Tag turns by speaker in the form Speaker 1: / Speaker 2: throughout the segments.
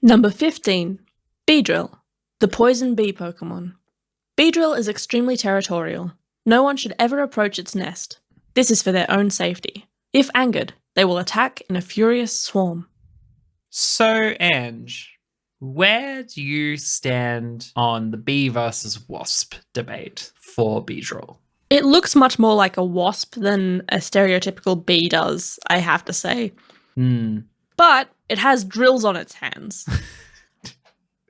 Speaker 1: Number 15. Beedrill, the poison bee Pokémon. Beedrill is extremely territorial. No one should ever approach its nest. This is for their own safety. If angered, they will attack in a furious swarm.
Speaker 2: So, Ange, where do you stand on the bee versus wasp debate for Beedrill?
Speaker 1: It looks much more like a wasp than a stereotypical bee does, I have to say. But it has drills on its hands,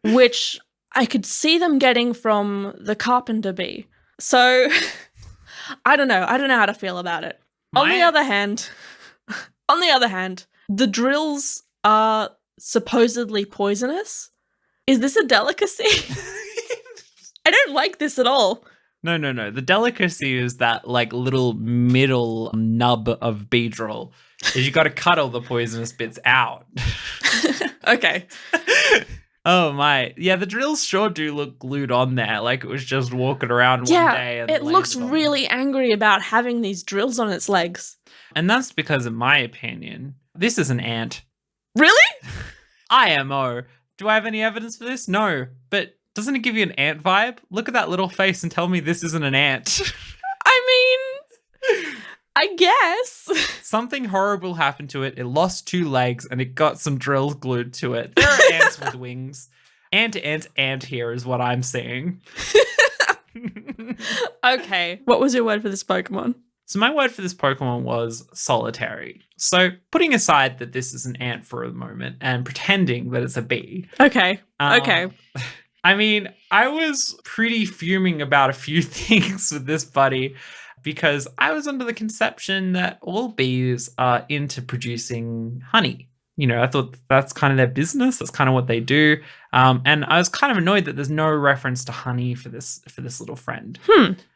Speaker 1: which I could see them getting from the carpenter bee. So, I don't know. I don't know how to feel about it. On the other hand, the drills are supposedly poisonous. Is this a delicacy? I don't like this at all.
Speaker 2: No. The delicacy is that like little middle nub of Beedrill is you got to cut all the poisonous bits out.
Speaker 1: Okay.
Speaker 2: Oh my. Yeah, the drills sure do look glued on there. Like it was just walking around one day. And
Speaker 1: it looks really angry about having these drills on its legs.
Speaker 2: And that's because, in my opinion, this is an ant.
Speaker 1: Really?
Speaker 2: IMO. Do I have any evidence for this? No. But doesn't it give you an ant vibe? Look at that little face and tell me this isn't an ant.
Speaker 1: I mean, I guess.
Speaker 2: Something horrible happened to it. It lost 2 legs and it got some drills glued to it. There are ants with wings. Ant here is what I'm seeing.
Speaker 1: Okay. What was your word for this Pokemon?
Speaker 2: So my word for this Pokemon was solitary. So putting aside that this is an ant for a moment and pretending that it's a bee.
Speaker 1: Okay.
Speaker 2: I mean, I was pretty fuming about a few things with this buddy because I was under the conception that all bees are into producing honey. You know, I thought that's kind of their business. That's kind of what they do. And I was kind of annoyed that there's no reference to honey for this little friend.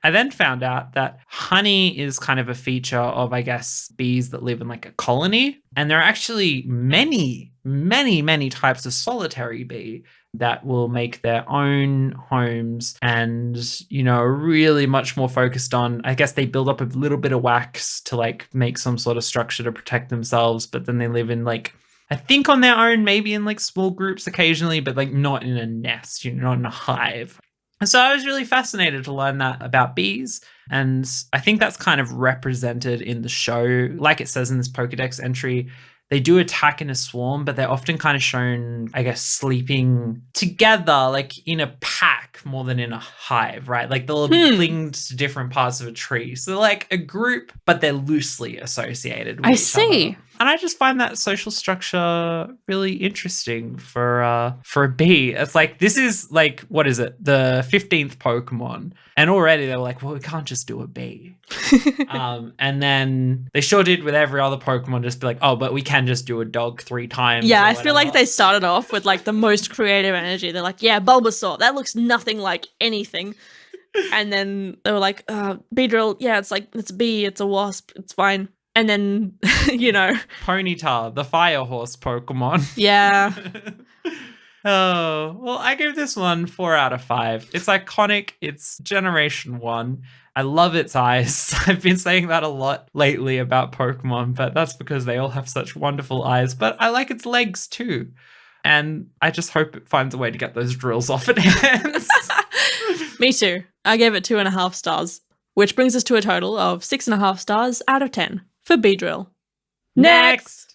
Speaker 2: I then found out that honey is kind of a feature of, I guess, bees that live in like a colony. And there are actually many, many, many types of solitary bee that will make their own homes and, you know, really much more focused on, I guess they build up a little bit of wax to like make some sort of structure to protect themselves. But then they live in like, I think on their own, maybe in like small groups occasionally, but like not in a nest, you know, not in a hive. And so I was really fascinated to learn that about bees. And I think that's kind of represented in the show. Like it says in this Pokedex entry, they do attack in a swarm, but they're often kind of shown, I guess, sleeping together, like in a pack more than in a hive, right? Like they'll be linked to different parts of a tree. So they're like a group, but they're loosely associated with each other. And I just find that social structure really interesting for a bee. It's like, this is like, what is it? The 15th Pokemon. And already they were like, well, we can't just do a bee. And then they sure did with every other Pokemon, just be like, oh, but we can just do a dog 3 times.
Speaker 1: Yeah, I feel like they started off with like the most creative energy. They're like, yeah, Bulbasaur, that looks nothing like anything. And then they were like, Beedrill, yeah, it's like, it's a bee, it's a wasp, it's fine. And then, you know.
Speaker 2: Ponyta, the fire horse Pokemon.
Speaker 1: Yeah.
Speaker 2: Oh, well, I gave this one 4 out of 5. It's iconic. It's Generation 1. I love its eyes. I've been saying that a lot lately about Pokemon, but that's because they all have such wonderful eyes. But I like its legs too. And I just hope it finds a way to get those drills off its hands.
Speaker 1: Me too. I gave it 2.5 stars, which brings us to a total of 6.5 stars out of 10 for Beedrill.
Speaker 2: Next!